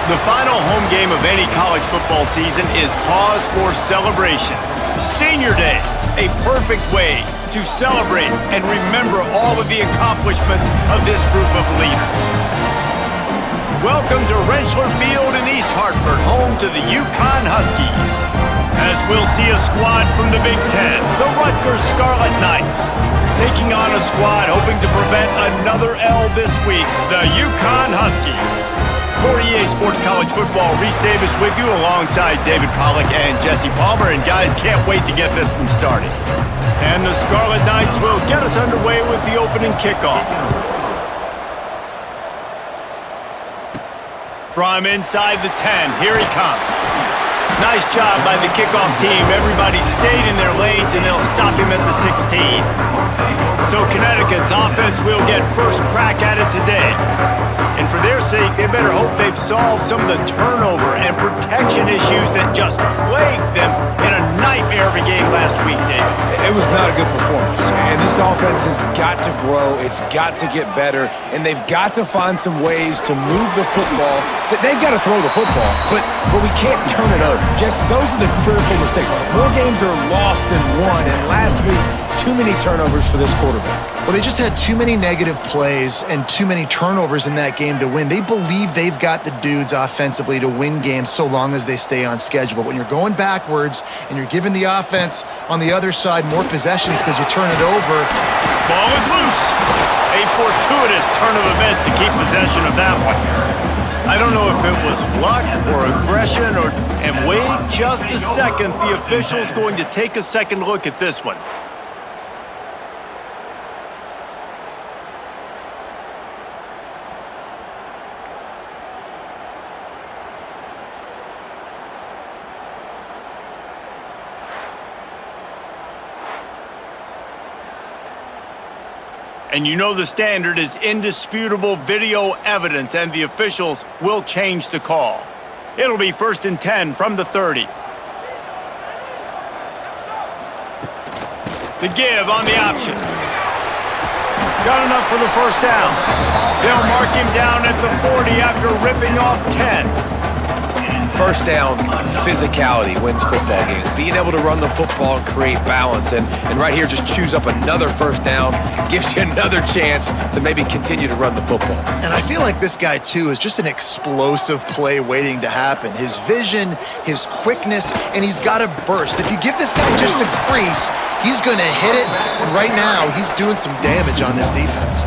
The final home game of any college football season is cause for celebration. Senior Day, a perfect way to celebrate and remember all of the accomplishments of this group of leaders. Welcome to Rentschler Field in East Hartford, home to the UConn Huskies. As we'll see a squad from the Big Ten, the Rutgers Scarlet Knights, taking on a squad hoping to prevent another L this week, the UConn Huskies. For EA Sports College Football, Reese Davis with you alongside David Pollack and Jesse Palmer. And guys, can't wait to get this one started. And the Scarlet Knights will get us underway with the opening kickoff. From inside the 10, here he comes. Nice job by the kickoff team. Everybody stayed in their lanes, and they'll stop him at the 16. So Connecticut's offense will get first crack at it today. And for their sake, they better hope they've solved some of the turnover and protection issues that just plagued them in a nightmare of a game last week, David. It was not a good performance. And this offense has got to grow. It's got to get better. And they've got to find some ways to move the football. They've got to throw the football, but we can't turn it over. Just those are the critical mistakes. More games are lost than won. And last week, too many turnovers for this quarterback. Well, they just had too many negative plays and too many turnovers in that game to win. They believe they've got the dudes offensively to win games so long as they stay on schedule. But when you're going backwards and you're giving the offense on the other side more possessions because you turn it over. Ball is loose. A fortuitous turn of events to keep possession of that one. I don't know if it was luck or aggression and wait just a second. The official's going to take a second look at this one. And you know the standard is indisputable video evidence, and the officials will change the call. It'll be 1st and 10 from the 30. The give on the option. Got enough for the first down. They'll mark him down at the 40 after ripping off 10. First down, physicality wins football games. Being able to run the football and create balance. And right here, just choose up another first down, gives you another chance to maybe continue to run the football. And I feel like this guy, too, is just an explosive play waiting to happen. His vision, his quickness, and he's got a burst. If you give this guy just a crease, he's going to hit it. And right now, he's doing some damage on this defense.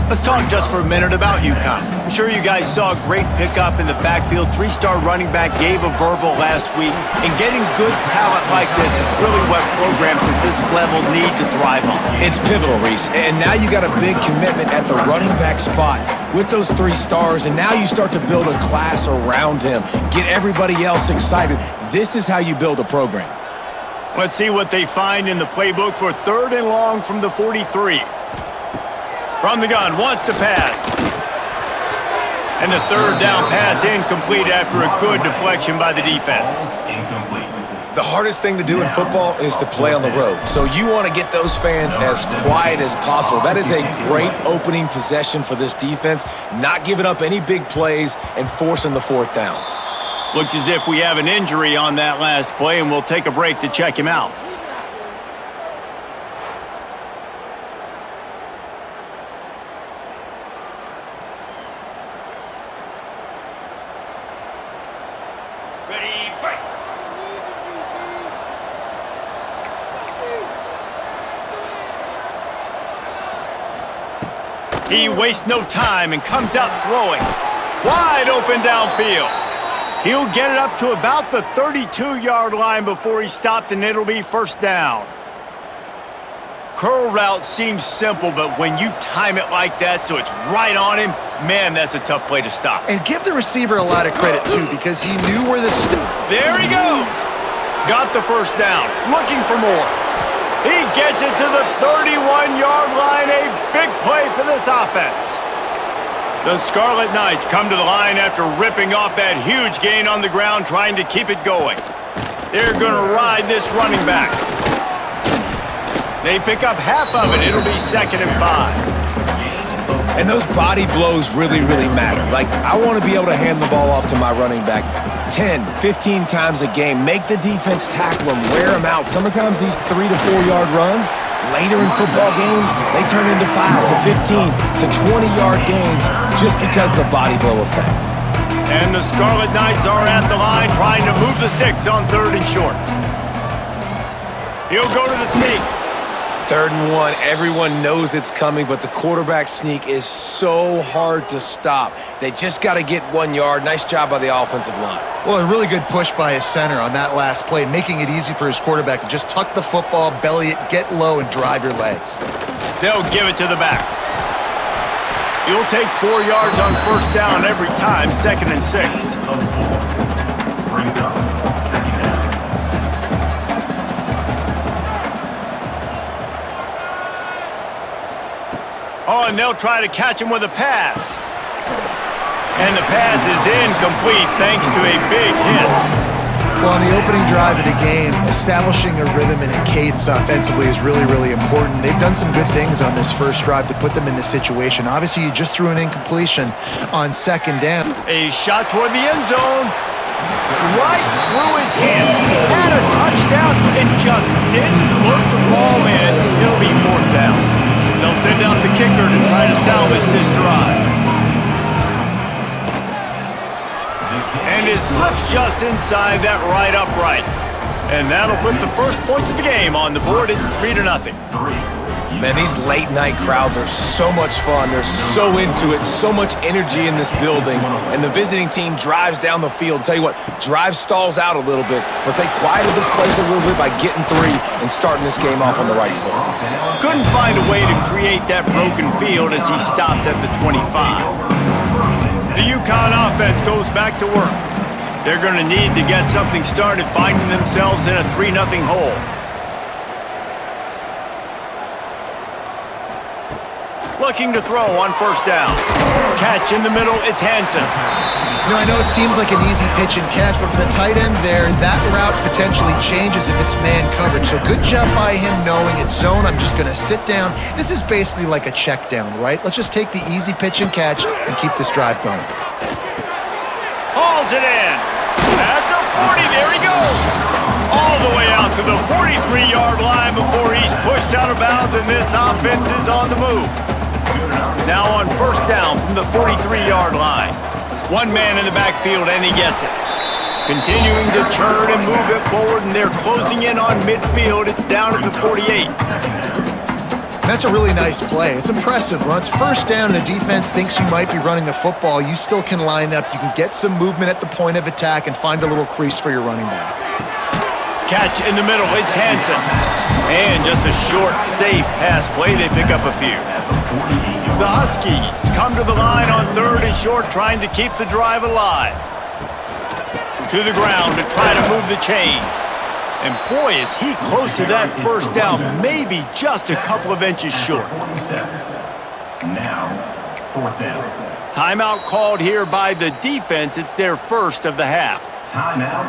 Let's talk just for a minute about UConn. I'm sure you guys saw a great pickup in the backfield. 3-star running back gave a verbal last week. And getting good talent like this is really what programs at this level need to thrive on. It's pivotal, Reese. And now you got a big commitment at the running back spot with those 3 stars. And now you start to build a class around him. Get everybody else excited. This is how you build a program. Let's see what they find in the playbook for 3rd and long from the 43. From the gun, wants to pass. And the 3rd down pass incomplete after a good deflection by the defense. The hardest thing to do in football is to play on the road. So you want to get those fans as quiet as possible. That is a great opening possession for this defense. Not giving up any big plays and forcing the 4th down. Looks as if we have an injury on that last play, and we'll take a break to check him out. He wastes no time and comes out throwing. Wide open downfield. He'll get it up to about the 32-yard line before he's stopped, and it'll be 1st down. Curl route seems simple, but when you time it like that so it's right on him, man, that's a tough play to stop. And give the receiver a lot of credit, too, because he knew where the... There he goes. Got the 1st down. Looking for more. He gets it to the 31-yard line. A big play for this offense. The Scarlet Knights come to the line after ripping off that huge gain on the ground, trying to keep it going. They're going to ride this running back. They pick up half of it. It'll be 2nd and 5. And those body blows really, really matter. Like, I want to be able to hand the ball off to my running back 10, 15 times a game. Make the defense tackle them, wear them out. Sometimes these 3 to 4 yard runs, later in football games, they turn into 5 to 15 to 20-yard gains just because of the body blow effect. And the Scarlet Knights are at the line trying to move the sticks on 3rd and short. He'll go to the sneak. 3rd and 1, everyone knows it's coming, but the quarterback sneak is so hard to stop. They just got to get 1 yard. Nice job by the offensive line. Well, a really good push by his center on that last play, making it easy for his quarterback to just tuck the football, belly it, get low, and drive your legs. They'll give it to the back. He'll take 4 yards on 1st down every time, 2nd and 6. Oh, and they'll try to catch him with a pass. And the pass is incomplete thanks to a big hit. Well, on the opening drive of the game, establishing a rhythm and a cadence offensively is really, really important. They've done some good things on this first drive to put them in this situation. Obviously, you just threw an incompletion on 2nd down. A shot toward the end zone. Right through his hands. He had a touchdown and just didn't look the ball in. It'll be 4th down. They'll send out the kicker to try to salvage this drive. And it slips just inside that right upright. And that'll put the first points of the game on the board. It's 3-0. Man, these late night crowds are so much fun. They're so into it, so much energy in this building. And the visiting team drives down the field. Tell you what, drive stalls out a little bit, but they quieted this place a little bit by getting 3 and starting this game off on the right foot. Couldn't find a way to create that broken field as he stopped at the 25. The UConn offense goes back to work. They're going to need to get something started, finding themselves in a 3-0 hole. Looking to throw on 1st down. Catch in the middle, it's Hansen. You know, I know it seems like an easy pitch and catch, but for the tight end there, that route potentially changes if it's man coverage. So good job by him knowing it's zone. I'm just going to sit down. This is basically like a check down, right? Let's just take the easy pitch and catch and keep this drive going. Hauls it in. At the 40, there he goes. All the way out to the 43-yard line before he's pushed out of bounds, and this offense is on the move. Now on 1st down from the 43-yard line. 1 man in the backfield, and he gets it. Continuing to turn and move it forward, and they're closing in on midfield. It's down to the 48. That's a really nice play. It's impressive. When it's 1st down and the defense thinks you might be running the football, you still can line up. You can get some movement at the point of attack and find a little crease for your running back. Catch in the middle, it's Hansen. And just a short, safe pass play, they pick up a few. The Huskies come to the line on 3rd and short, trying to keep the drive alive. To the ground to try to move the chains. And boy, is he close to that 1st down, maybe just a couple of inches short. Now, 4th down. Timeout called here by the defense. It's their 1st of the half. Timeout,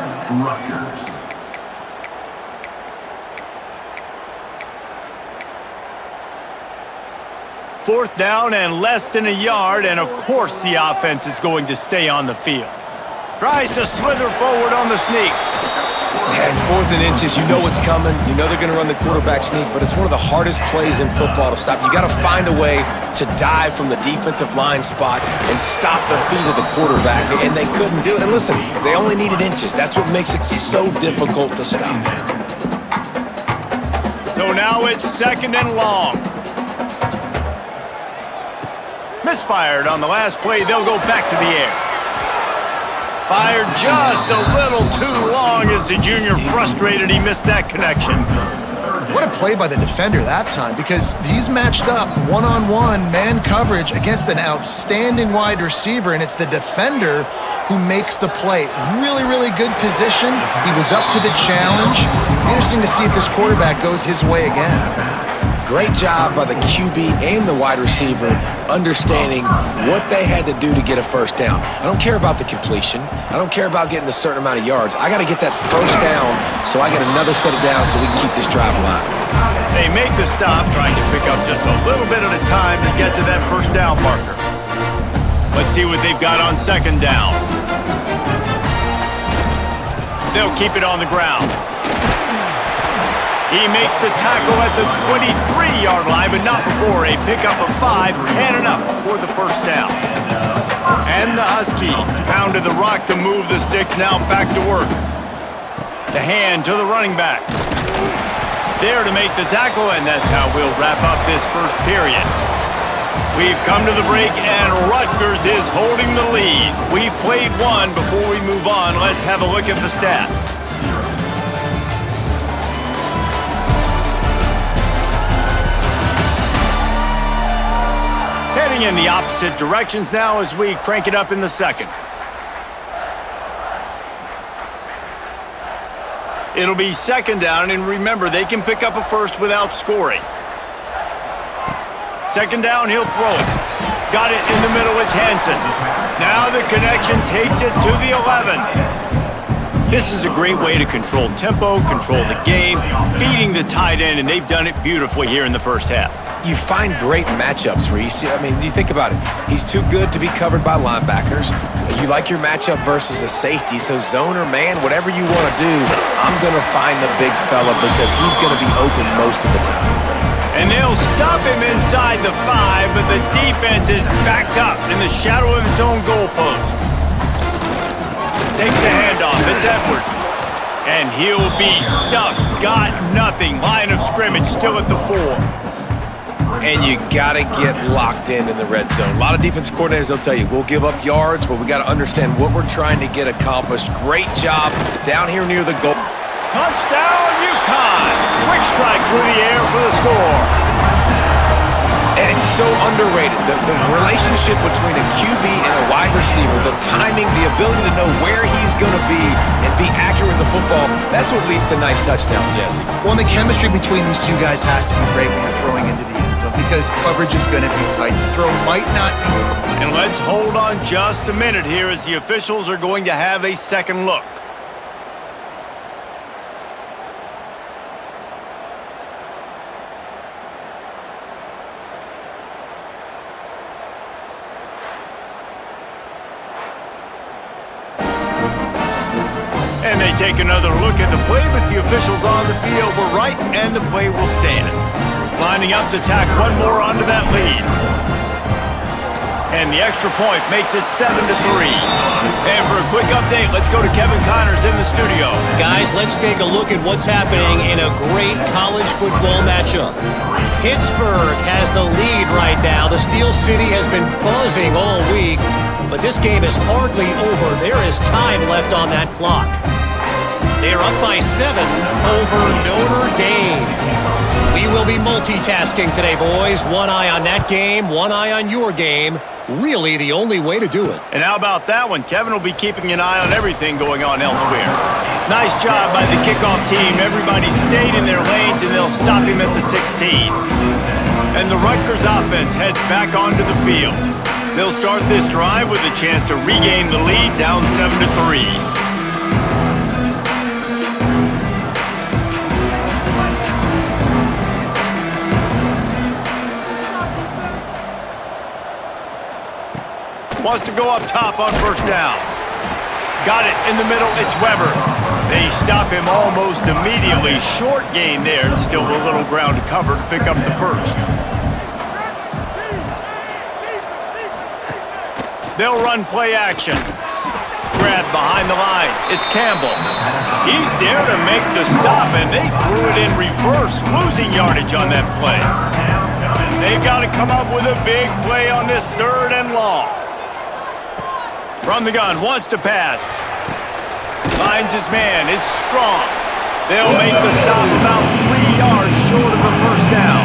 Rutgers. Fourth down and less than a yard, and of course the offense is going to stay on the field. Tries to slither forward on the sneak. And 4th and inches, you know what's coming. You know they're going to run the quarterback sneak, but it's one of the hardest plays in football to stop. You got to find a way to dive from the defensive line spot and stop the feet of the quarterback, and they couldn't do it. And listen, they only needed inches. That's what makes it so difficult to stop. So now it's 2nd and long. Misfired on the last play. They'll go back to the air. Fired just a little too long as the junior frustrated. He missed that connection. What a play by the defender that time, because he's matched up one-on-one man coverage against an outstanding wide receiver, and it's the defender who makes the play. Really, really good position. He was up to the challenge. Interesting to see if this quarterback goes his way again. Great job by the QB and the wide receiver understanding what they had to do to get a first down. I don't care about the completion. I don't care about getting a certain amount of yards. I got to get that first down so I get another set of downs so we can keep this drive alive. They make the stop, trying to pick up just a little bit at a time to get to that first down marker. Let's see what they've got on second down. They'll keep it on the ground. He makes the tackle at the 23-yard line, but not before a pickup of 5 and enough for the first down. And the Huskies pounded the rock to move the sticks, now back to work. The hand to the running back. There to make the tackle, and that's how we'll wrap up this first period. We've come to the break, and Rutgers is holding the lead. We've played one. Before we move on, let's have a look at the stats. Heading in the opposite directions now as we crank it up in the second. It'll be second down, and remember, they can pick up a first without scoring. Second down, he'll throw it. Got it in the middle, it's Hansen. Now the connection takes it to the 11. This is a great way to control tempo, control the game, feeding the tight end, and they've done it beautifully here in the first half. You find great matchups, Reese. I mean, you think about it. He's too good to be covered by linebackers. You like your matchup versus a safety, so zone or man, whatever you want to do, I'm going to find the big fella because he's going to be open most of the time. And they'll stop him inside the 5, but the defense is backed up in the shadow of its own goalpost. Takes the handoff. It's Edwards. And he'll be stuffed. Got nothing. Line of scrimmage still at the 4. And you got to get locked in the red zone. A lot of defense coordinators, they'll tell you, we'll give up yards, but we got to understand what we're trying to get accomplished. Great job down here near the goal. Touchdown, UConn! Quick strike through the air for the score. And it's so underrated. The relationship between a QB and a wide receiver, the timing, the ability to know where he's going to be and be accurate with the football, that's what leads to nice touchdowns, Jesse. Well, and the chemistry between these two guys has to be great when you're throwing into the end zone because coverage is going to be tight. The throw might not be. And let's hold on just a minute here as the officials are going to have a second look. And they take another look at the play, but the officials on the field were right, and the play will stand. Lining up to tack one more onto that lead. And the extra point makes it 7-3. And for a quick update, let's go to Kevin Connors in the studio. Guys, let's take a look at what's happening in a great college football matchup. Pittsburgh has the lead right now. The Steel City has been buzzing all week, but this game is hardly over. There is time left on that clock. They're up by 7 over Notre Dame. We will be multitasking today, boys. One eye on that game, one eye on your game. Really the only way to do it. And how about that one? Kevin will be keeping an eye on everything going on elsewhere. Nice job by the kickoff team. Everybody stayed in their lanes, and they'll stop him at the 16. And the Rutgers offense heads back onto the field. They'll start this drive with a chance to regain the lead, down 7-3. Wants to go up top on first down. Got it in the middle, it's Weber. They stop him almost immediately. Short gain there, and still a little ground to cover to pick up the first. They'll run play action. Grab behind the line, it's Campbell. He's there to make the stop, and they threw it in reverse, losing yardage on that play. They've got to come up with a big play on this 3rd and long. From the gun, wants to pass. Finds his man, it's Strong. They'll make the stop about 3 yards short of the first down.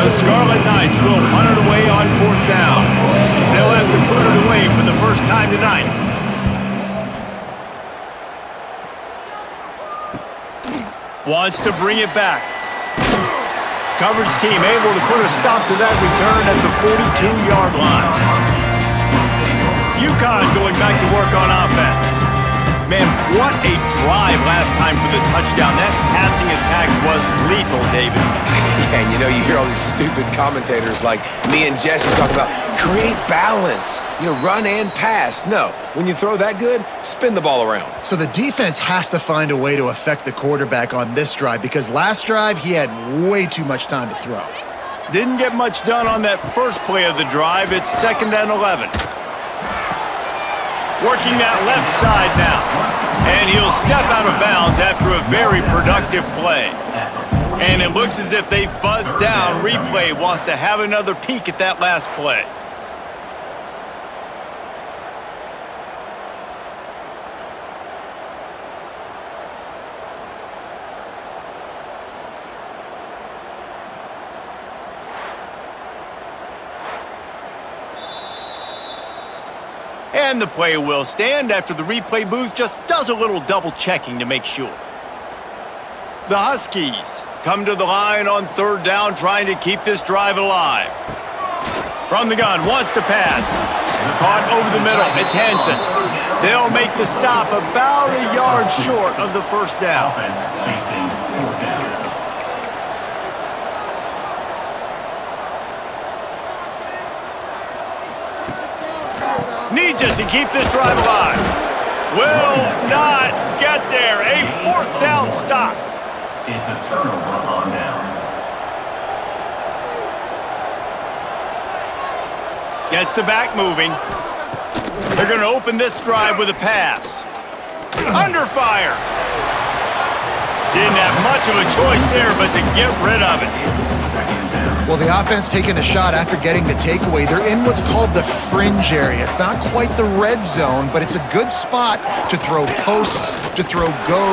The Scarlet Knights will punt it away on 4th down. Wants to bring it back. Coverage team able to put a stop to that return at the 42-yard line. UConn going back to work on offense. Man, what a drive last time for the touchdown. That passing attack was lethal, David. And you know, you hear all these stupid commentators like me and Jesse talk about create balance, run and pass. No, when you throw that good, spin the ball around. So the defense has to find a way to affect the quarterback on this drive because last drive he had way too much time to throw. Didn't get much done on that first play of the drive. It's 2nd and 11. Working that left side now. And he'll step out of bounds after a very productive play. And it looks as if they've buzzed down. Replay wants to have another peek at that last play. And the play will stand after the replay booth just does a little double checking to make sure. The Huskies come to the line on 3rd down, trying to keep this drive alive. From the gun, wants to pass. Caught over the middle, it's Hansen. They'll make the stop about a yard short of the 1st down. Offense facing 4th down. Needs it to keep this drive alive. Will not get there. A 4th down stop. It's a turnover on downs. Gets the back moving. They're going to open this drive with a pass. Under fire. Didn't have much of a choice there, but to get rid of it. Well, the offense taking a shot after getting the takeaway. They're in what's called the fringe area. It's not quite the red zone, but it's a good spot to throw posts, to throw go.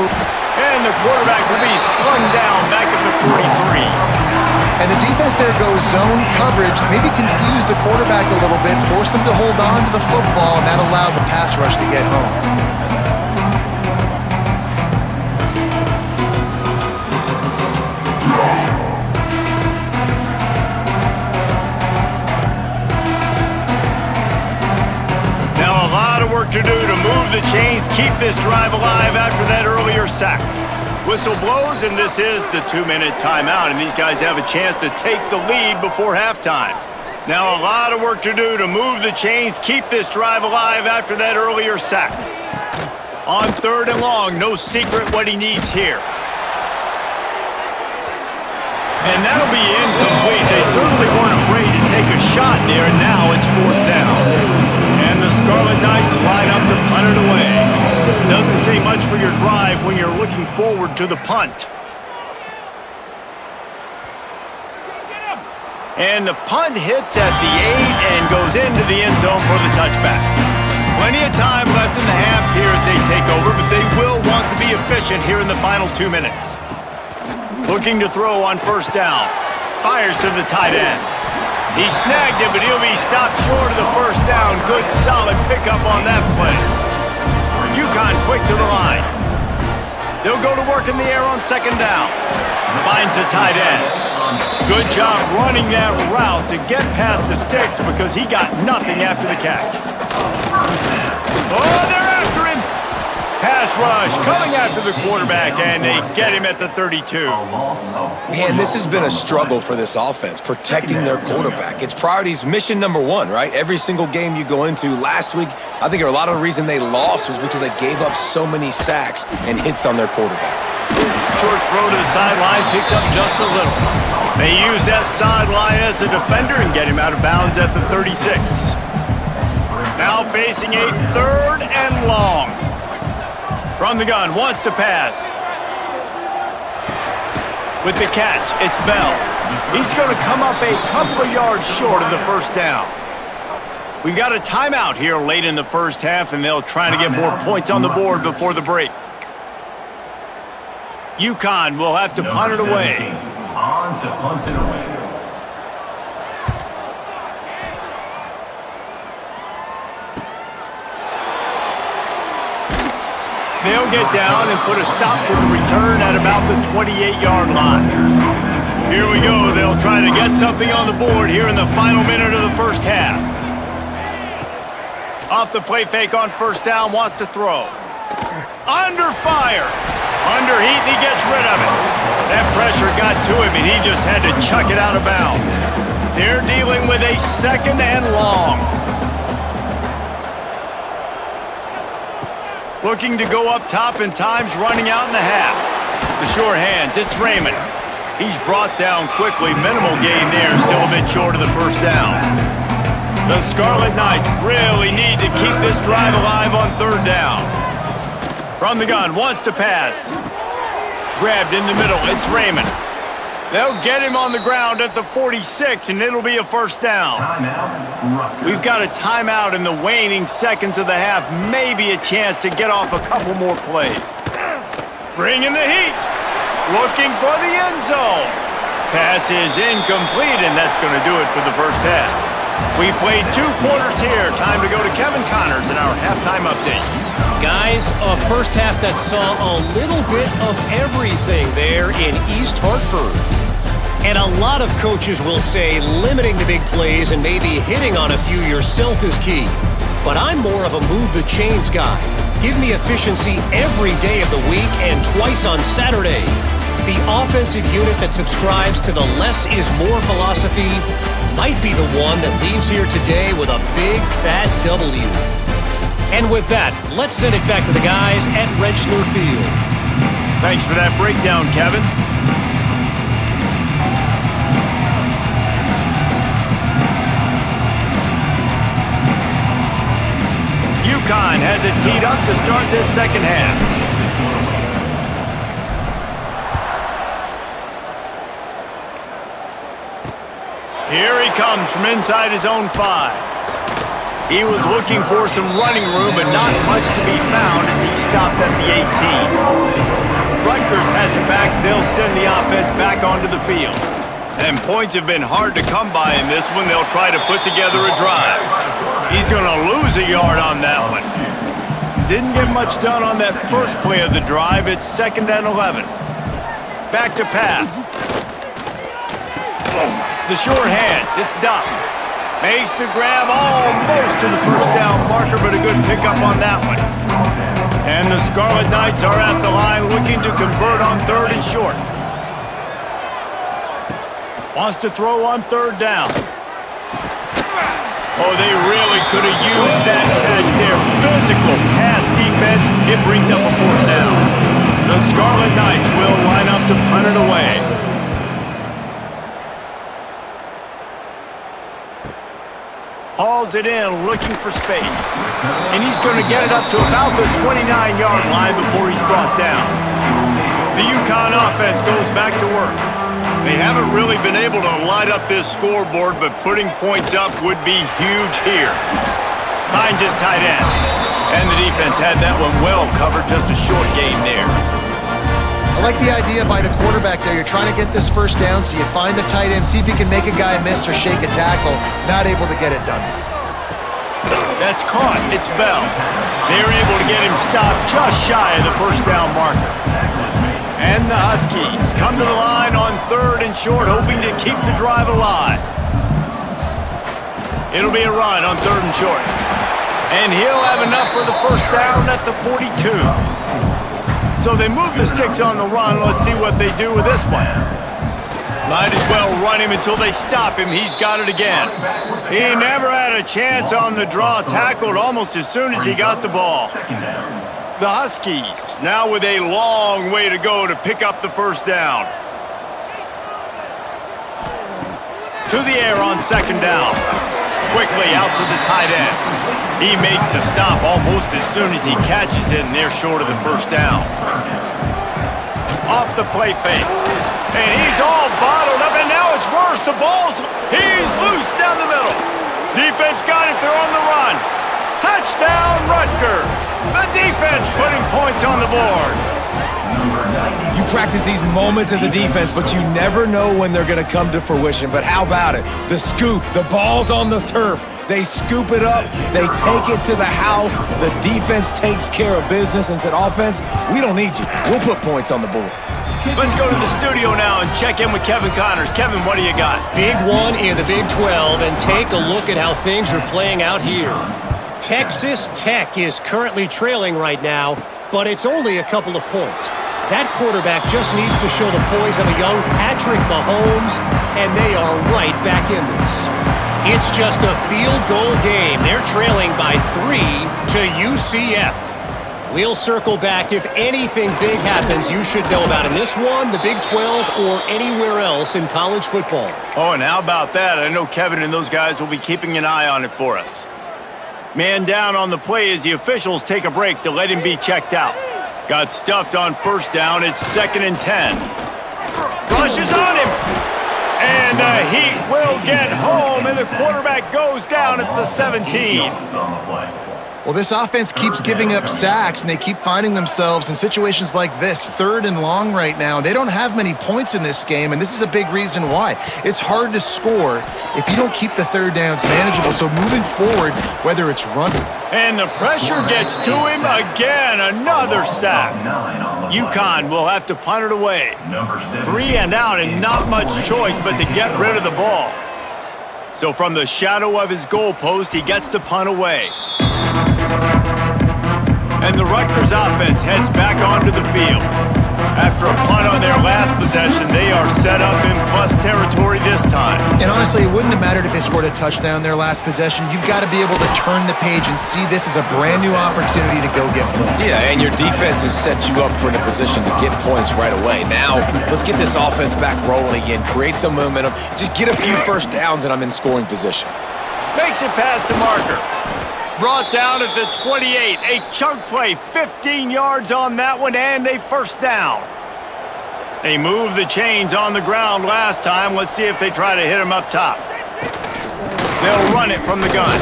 And the quarterback will be slung down back at the 43. And the defense there goes zone coverage, maybe confused the quarterback a little bit, forced him to hold on to the football, and that allowed the pass rush to get home. Work to do to move the chains, keep this drive alive after that earlier sack. Whistle blows, and this is the 2-minute timeout, and these guys have a chance to take the lead before halftime. Now a lot of work to do to move the chains, keep this drive alive after that earlier sack. On 3rd and long, no secret what he needs here. And that'll be incomplete. They certainly weren't afraid to take a shot there, and now it's 4th down. And the Scarlet Knights line up to punt it away. Doesn't say much for your drive when you're looking forward to the punt. And the punt hits at the 8 and goes into the end zone for the touchback. Plenty of time left in the half here as they take over, but they will want to be efficient here in the final 2 minutes. Looking to throw on 1st down. Fires to the tight end. He snagged it, but he'll be stopped short of the 1st down. Good, solid pickup on that play. UConn quick to the line. They'll go to work in the air on 2nd down. Finds the tight end. Good job running that route to get past the sticks because he got nothing after the catch. Oh, they're after him. Pass rush coming after the quarterback, and they get him at the 32. Man, this has been a struggle for this offense, protecting their quarterback. It's priorities, mission number 1, right? Every single game you go into. Last week, I think a lot of the reason they lost was because they gave up so many sacks and hits on their quarterback. Short throw to the sideline, picks up just a little. They use that sideline as a defender and get him out of bounds at the 36. Now facing a 3rd and long. From the gun, wants to pass. With the catch, it's Bell. He's going to come up a couple of yards short of the 1st down. We've got a timeout here late in the 1st half, and they'll try to get more points on the board before the break. UConn will have to punt it away. On to punt it away. They'll get down and put a stop to the return at about the 28-yard line. Here we go. They'll try to get something on the board here in the final minute of the first half. Off the play fake on first down, wants to throw. Under fire. Under heat, and he gets rid of it. That pressure got to him, and he just had to chuck it out of bounds. They're dealing with a second and long. Looking to go up top, and time's running out in the half. The short hands, it's Raymond. He's brought down quickly. Minimal gain there, still a bit short of the first down. The Scarlet Knights really need to keep this drive alive on third down. From the gun, wants to pass. Grabbed in the middle, it's Raymond. They'll get him on the ground at the 46, and it'll be a first down. We've got a timeout in the waning seconds of the half. Maybe a chance to get off a couple more plays. Bringing the heat. Looking for the end zone. Pass is incomplete, and that's going to do it for the first half. We've played 2 quarters here. Time to go to Kevin Connors in our halftime update. Guys, a first half that saw a little bit of everything there in East Hartford. And a lot of coaches will say limiting the big plays and maybe hitting on a few yourself is key. But I'm more of a move the chains guy. Give me efficiency every day of the week and twice on Saturday. The offensive unit that subscribes to the less is more philosophy might be the one that leaves here today with a big fat W. And with that, let's send it back to the guys at Rentschler Field. Thanks for that breakdown, Kevin. UConn has it teed up to start this second half. Here he comes from inside his own 5. He was looking for some running room, but not much to be found as he stopped at the 18. Rutgers has it back. They'll send the offense back onto the field. And points have been hard to come by in this one. They'll try to put together a drive. He's going to lose a yard on that one. Didn't get much done on that first play of the drive. It's 2nd and 11. Back to pass. The short hands, it's Duff. Makes the grab almost to the first down marker, but a good pickup on that one. And the Scarlet Knights are at the line looking to convert on 3rd and short. Wants to throw on 3rd down. Oh, they really could have used that catch there. Physical pass defense. It brings up a 4th down. The Scarlet Knights will line up to punt it away. Hauls it in, looking for space. And he's going to get it up to about the 29-yard line before he's brought down. The UConn offense goes back to work. They haven't really been able to light up this scoreboard, but putting points up would be huge here. Finds his tight end. And the defense had that one well covered, just a short gain there. I like the idea by the quarterback there. You're trying to get this first down, so you find the tight end, see if you can make a guy miss or shake a tackle. Not able to get it done. That's caught. It's Bell. They're able to get him stopped just shy of the first down marker. And the Huskies come to the line on 3rd and short, hoping to keep the drive alive. It'll be a run on 3rd and short. And he'll have enough for the first down at the 42. So they move the sticks on the run. Let's see what they do with this one. Might as well run him until they stop him. He's got it again. He never had a chance on the draw. Tackled almost as soon as he got the ball. The Huskies now with a long way to go to pick up the first down. To the air on 2nd down. Quickly out to the tight end. He makes the stop almost as soon as he catches it, and they're short of the first down. Off the play fake. And he's all bottled up, and now it's worse. The ball's... He's loose down the middle. Defense got it. They're on the run. Touchdown, Rutgers. The defense putting points on the board. You practice these moments as a defense, but you never know when they're going to come to fruition. But how about it? The scoop, the ball's on the turf. They scoop it up. They take it to the house. The defense takes care of business and said, offense, we don't need you. We'll put points on the board. Let's go to the studio now and check in with Kevin Connors. Kevin, what do you got? Big one in the Big 12, and take a look at how things are playing out here. Texas Tech is currently trailing right now, but it's only a couple of points. That quarterback just needs to show the poise of a young Patrick Mahomes, and they are right back in this. It's just a field goal game. They're trailing by 3 to UCF. We'll circle back. If anything big happens you should know about in this one, the Big 12, or anywhere else in college football. Oh, and how about that? I know Kevin and those guys will be keeping an eye on it for us. Man down on the play as the officials take a break to let him be checked out. Got stuffed on first down. It's 2nd and 10. Rushes on him. And the Heat will get home, and the quarterback goes down at the 17. Well, this offense keeps giving up sacks, and they keep finding themselves in situations like this, 3rd and long right now. They don't have many points in this game, and this is a big reason why. It's hard to score if you don't keep the 3rd downs manageable. So moving forward, whether it's running. And the pressure gets to him again. Another sack. UConn will have to punt it away. 3 and out, and not much choice but to get rid of the ball. So from the shadow of his goalpost, he gets the punt away. And the Rutgers offense heads back onto the field. After a punt on their last possession, they are set up in plus territory this time. And honestly, it wouldn't have mattered if they scored a touchdown their last possession. You've got to be able to turn the page and see this as a brand new opportunity to go get points. Yeah, and your defense has set you up for the position to get points right away. Now, let's get this offense back rolling again, create some momentum, just get a few first downs, and I'm in scoring position. Makes it past the marker. Brought down at the 28. A chunk play, 15 yards on that one, and a first down. They moved the chains on the ground last time. Let's see if they try to hit him up top. They'll run it from the gun.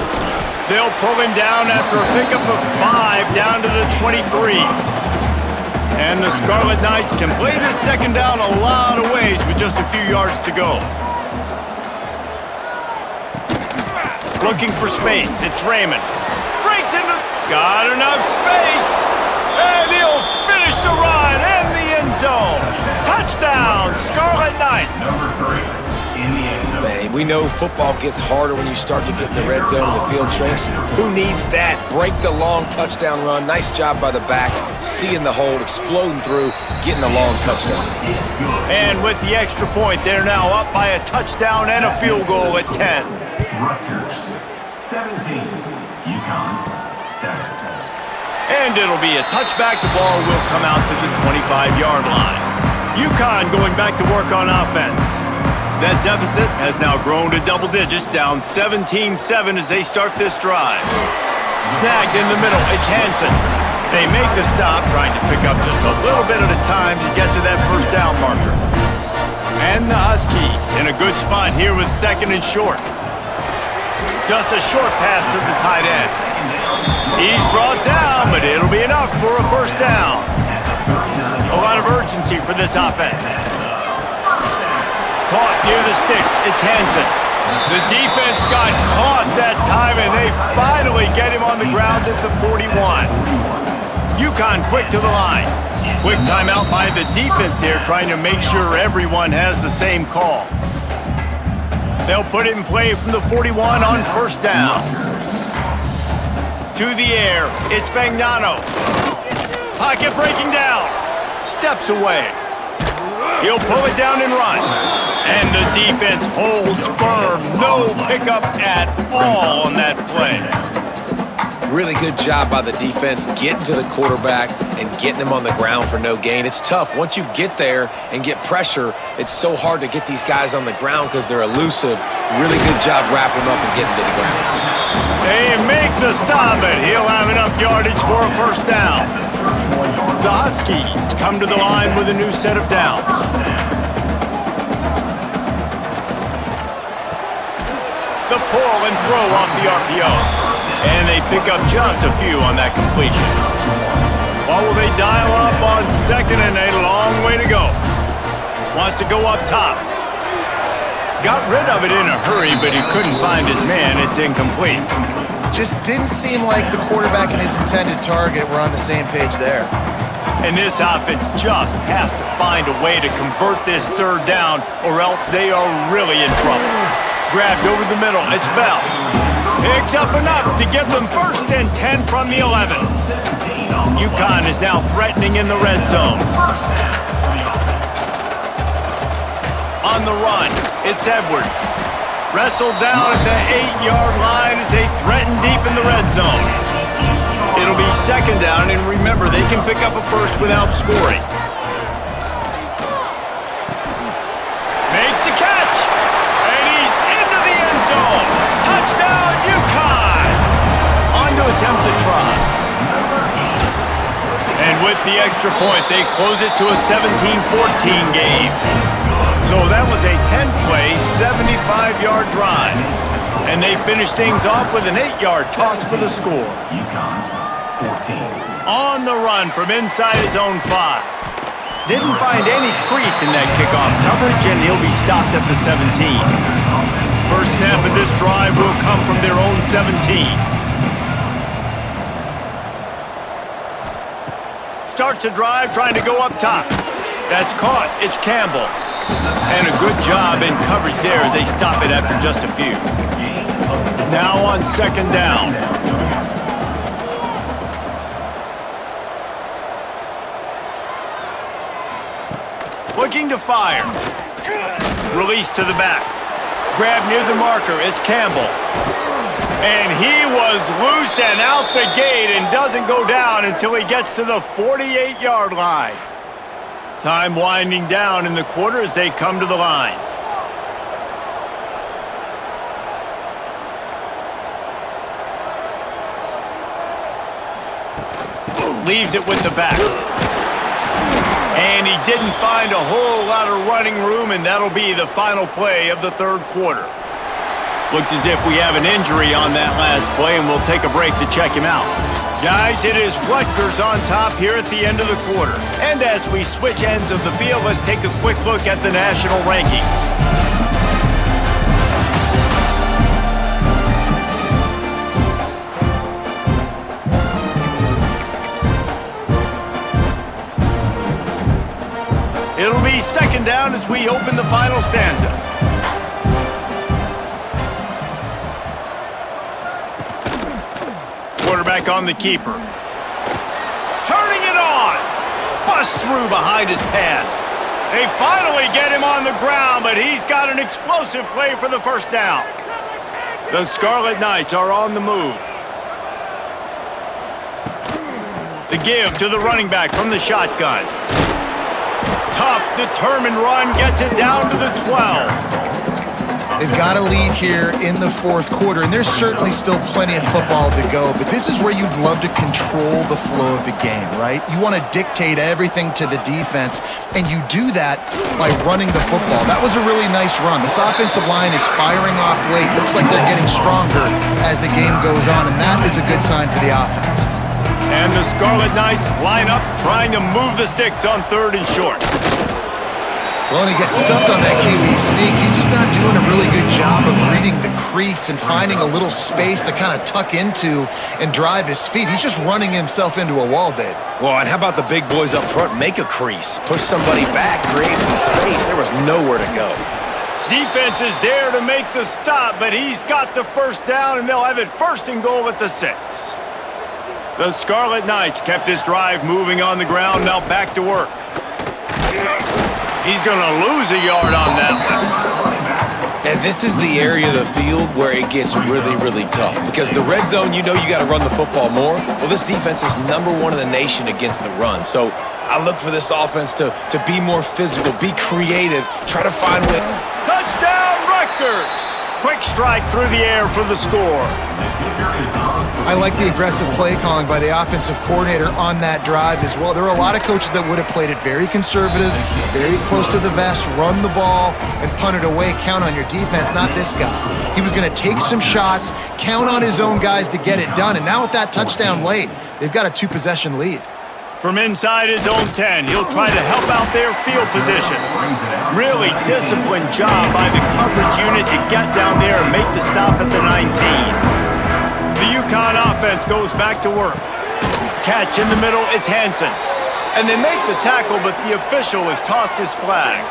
They'll pull him down after a pickup of 5 down to the 23. And the Scarlet Knights can play this second down a lot of ways with just a few yards to go. Looking for space. It's Raymond. Breaks into... Got enough space. And he'll finish the run and the end zone. Touchdown, Scarlet Knights. Number 3 in the end zone. Man, we know football gets harder when you start to get in the red zone and the field shrinks. Who needs that? Break the long touchdown run. Nice job by the back. Seeing the hold, exploding through, getting a long touchdown. And with the extra point, they're now up by a touchdown and a field goal at 10. Rutgers 17, UConn 7. And it'll be a touchback. The ball will come out to the 25-yard line. UConn going back to work on offense. That deficit has now grown to double digits, down 17-7 as they start this drive. Snagged in the middle, it's Hansen. They make the stop, trying to pick up just a little bit at a time to get to that first down marker. And the Huskies in a good spot here with 2nd and short. Just a short pass to the tight end. He's brought down, but it'll be enough for a first down. A lot of urgency for this offense. Caught near the sticks. It's Hansen. The defense got caught that time, and they finally get him on the ground at the 41. UConn quick to the line. Quick timeout by the defense here, trying to make sure everyone has the same call. They'll put it in play from the 41 on first down. To the air, it's Fagnano. Pocket breaking down. Steps away. He'll pull it down and run. And the defense holds firm. No pickup at all on that play. Really good job by the defense getting to the quarterback and getting him on the ground for no gain. It's tough. Once you get there and get pressure, it's so hard to get these guys on the ground because they're elusive. Really good job wrapping him up and getting to the ground. They make the stop, and he'll have enough yardage for a first down. The Huskies come to the line with a new set of downs. The pull and throw off the RPO. And they pick up just a few on that completion. What will they dial up on 2nd and a long way to go? Wants to go up top. Got rid of it in a hurry, but he couldn't find his man. It's incomplete. Just didn't seem like the quarterback and his intended target were on the same page there. And this offense just has to find a way to convert this third down, or else they are really in trouble. Grabbed over the middle. It's Bell. Picks up enough to give them 1st and 10 from the 11. UConn is now threatening in the red zone. On the run, it's Edwards. Wrestled down at the 8-yard line as they threaten deep in the red zone. It'll be 2nd down, and remember, they can pick up a first without scoring. Makes the catch, and he's into the end zone. Touchdown, UConn! On to attempt the try. And with the extra point, they close it to a 17-14 game. So that was a 10-play, 75-yard drive. And they finish things off with an 8-yard toss for the score. UConn, 14. On the run from inside his own 5. Didn't find any crease in that kickoff coverage, and he'll be stopped at the 17. First snap of this drive will come from their own 17. Starts the drive trying to go up top. That's caught. It's Campbell. And a good job in coverage there as they stop it after just a few. Now on 2nd down. Looking to fire. Release to the back. Grab near the marker. It's Campbell. And he was loose and out the gate and doesn't go down until he gets to the 48-yard line. Time winding down in the quarter as they come to the line. Leaves it with the back. And he didn't find a whole lot of running room, and that'll be the final play of the 3rd quarter. Looks as if we have an injury on that last play, and we'll take a break to check him out. Guys, it is Rutgers on top here at the end of the quarter. And as we switch ends of the field, let's take a quick look at the national rankings. It'll be 2nd down as we open the final stanza. Quarterback on the keeper. Turning it on. Bust through behind his pad. They finally get him on the ground, but he's got an explosive play for the 1st down. The Scarlet Knights are on the move. The give to the running back from the shotgun. Tough, determined run gets it down to the 12. They've got a lead here in the 4th quarter, and there's certainly still plenty of football to go, but this is where you'd love to control the flow of the game, right? You want to dictate everything to the defense, and you do that by running the football. That was a really nice run. This offensive line is firing off late. Looks like they're getting stronger as the game goes on, and that is a good sign for the offense. And the Scarlet Knights line up, trying to move the sticks on 3rd and short. Well, and he gets stuffed on that QB sneak. He's just not doing a really good job of reading the crease and finding a little space to kind of tuck into and drive his feet. He's just running himself into a wall, Dave. Well, and how about the big boys up front? Make a crease, push somebody back, create some space. There was nowhere to go. Defense is there to make the stop, but he's got the 1st down, and they'll have it 1st and goal at the 6. The Scarlet Knights kept this drive moving on the ground, now back to work. He's going to lose a yard on that one. And this is the area of the field where it gets really, really tough. Because the red zone, you know you got to run the football more. Well, this defense is #1 in the nation against the run. So I look for this offense to be more physical, be creative, try to find ways. Touchdown, Rutgers! Quick strike through the air for the score. I like the aggressive play calling by the offensive coordinator on that drive as well. There are a lot of coaches that would have played it very conservative, very close to the vest, run the ball, and punt it away. Count on your defense, not this guy. He was going to take some shots, count on his own guys to get it done, and now with that touchdown late, they've got a 2-possession lead. From inside his own 10, he'll try to help out their field position. Really disciplined job by the coverage unit to get down there and make the stop at the 19. The UConn offense goes back to work. Catch in the middle, it's Hansen. And they make the tackle, but the official has tossed his flag.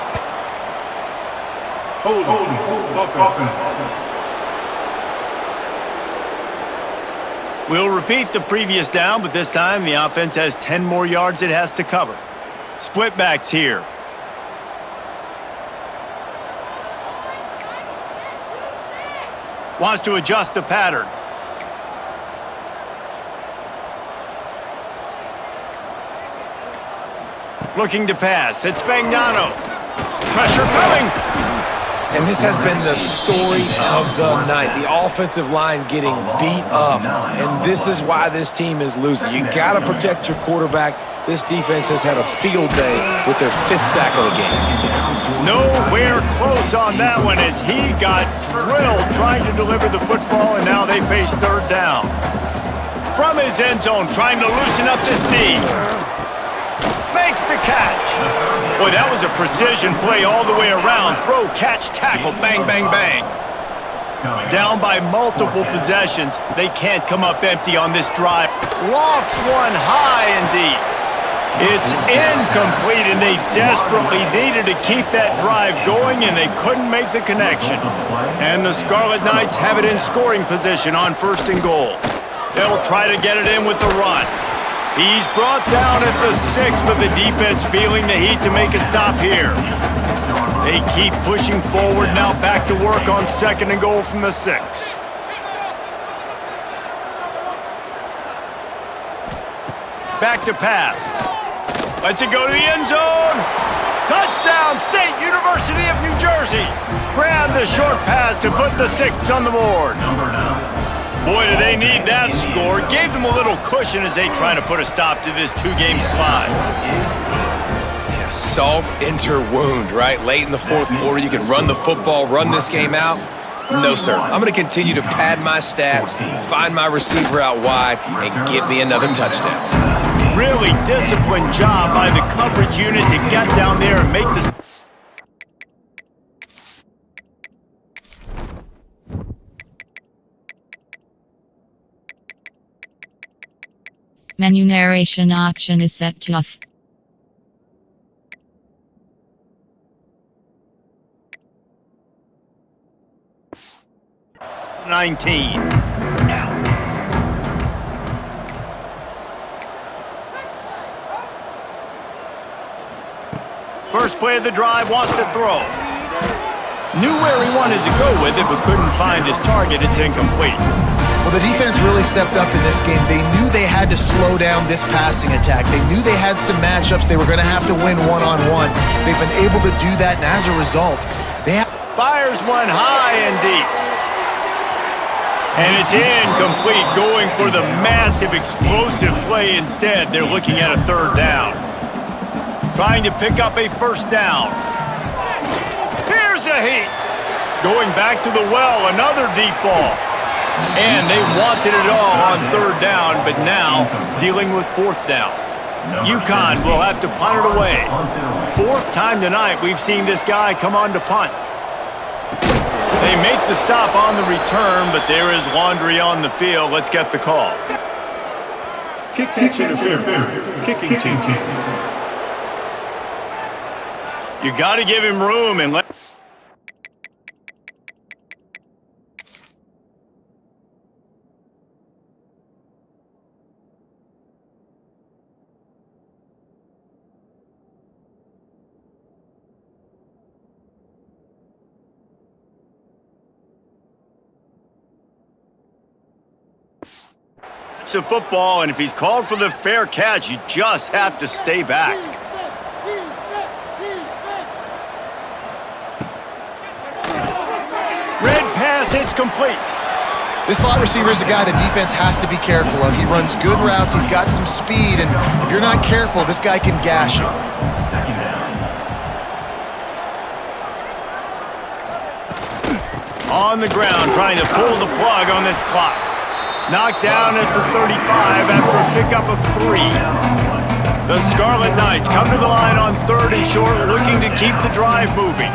Hold on. We'll repeat the previous down, but this time the offense has 10 more yards it has to cover. Split backs here. Wants to adjust the pattern. Looking to pass. It's Fagnano. Pressure coming. And this has been the story of the night. The offensive line getting beat up. And this is why this team is losing. You got to protect your quarterback. This defense has had a field day with their 5th sack of the game. Nowhere close on that one as he got drilled trying to deliver the football, and now they face 3rd down. From his end zone, trying to loosen up this knee. Makes the catch. Boy, that was a precision play all the way around. Throw, catch, tackle, bang, bang, bang. Down by multiple possessions. They can't come up empty on this drive. Lofts one high and deep. It's incomplete, and they desperately needed to keep that drive going, and they couldn't make the connection. And the Scarlet Knights have it in scoring position on 1st and goal. They'll try to get it in with the run. He's brought down at the 6, but the defense feeling the heat to make a stop here. They keep pushing forward, now back to work on 2nd and goal from the 6. Back to pass. Lets it go to the end zone. Touchdown, State University of New Jersey. Grab the short pass to put the 6 on the board. Boy, do they need that score. Gave them a little cushion as they try to put a stop to this 2-game slide. Yeah, salt enter wound, right? Late in the 4th quarter, you can run the football, run this game out. No, sir. I'm going to continue to pad my stats, find my receiver out wide, and get me another touchdown. Really disciplined job by the coverage unit to get down there and make the... Menu narration option is set to off. First play of the drive, wants to throw. Knew where he wanted to go with it, but couldn't find his target. It's incomplete. Well, the defense really stepped up in this game. They knew they had to slow down this passing attack. They knew they had some matchups they were going to have to win one-on-one. They've been able to do that, and as a result, they have... Fires one high and deep. And it's incomplete, going for the massive explosive play instead. They're looking at a 3rd down. Trying to pick up a 1st down. Here's a heat. Going back to the well, another deep ball. And they wanted it all on 3rd down, but now dealing with 4th down. UConn will have to punt it away. 4th time tonight we've seen this guy come on to punt. They make the stop on the return, but there is laundry on the field. Let's get the call. Kick interference. Kicking team. You got to give him room and let... of football, and if he's called for the fair catch, you just have to stay back. Red pass, it's complete. This slot receiver is a guy the defense has to be careful of. He runs good routes, he's got some speed, and if you're not careful, this guy can gash you. On the ground, trying to pull the plug on this clock. Knocked down at the 35 after a pickup of 3. The Scarlet Knights come to the line on 3rd and short, looking to keep the drive moving.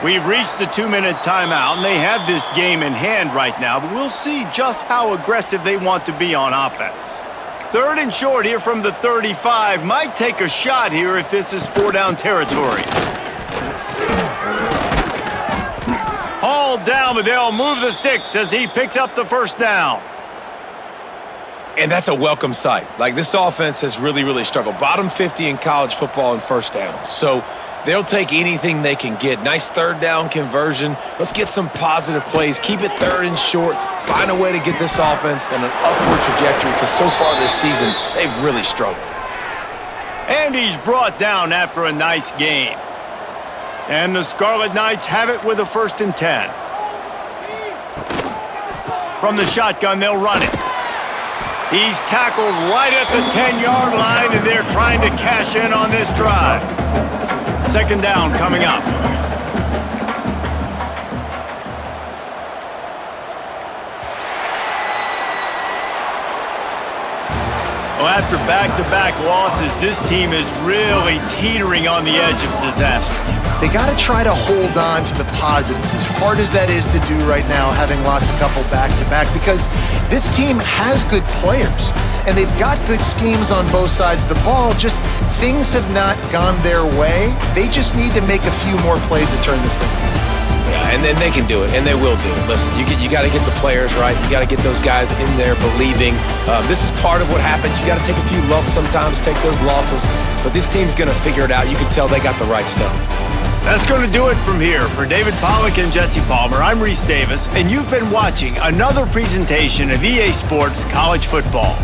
We've reached the 2-minute timeout, and they have this game in hand right now, but we'll see just how aggressive they want to be on offense. 3rd and short here from the 35. Might take a shot here if this is 4-down territory. Hauled down, but they'll move the sticks as he picks up the 1st down. And that's a welcome sight. Like, this offense has really struggled. Bottom 50 in college football in 1st downs. So they'll take anything they can get. Nice 3rd down conversion. Let's get some positive plays. Keep it 3rd and short. Find a way to get this offense in an upward trajectory, because so far this season, they've really struggled. And he's brought down after a nice gain. And the Scarlet Knights have it with a 1st and 10. From the shotgun, they'll run it. He's tackled right at the 10-yard line, and they're trying to cash in on this drive. 2nd down coming up. Well, after back-to-back losses, this team is really teetering on the edge of disaster. They got to try to hold on to the positives, as hard as that is to do right now, having lost a couple back-to-back, because this team has good players, and they've got good schemes on both sides of the ball. Just things have not gone their way. They just need to make a few more plays to turn this thing. Yeah, and then they can do it, and they will do it. Listen, you got to get the players right. You got to get those guys in there believing. This is part of what happens. You got to take a few lumps sometimes, take those losses, but this team's going to figure it out. You can tell they got the right stuff. That's going to do it from here. For David Pollack and Jesse Palmer, I'm Reese Davis, and you've been watching another presentation of EA Sports College Football.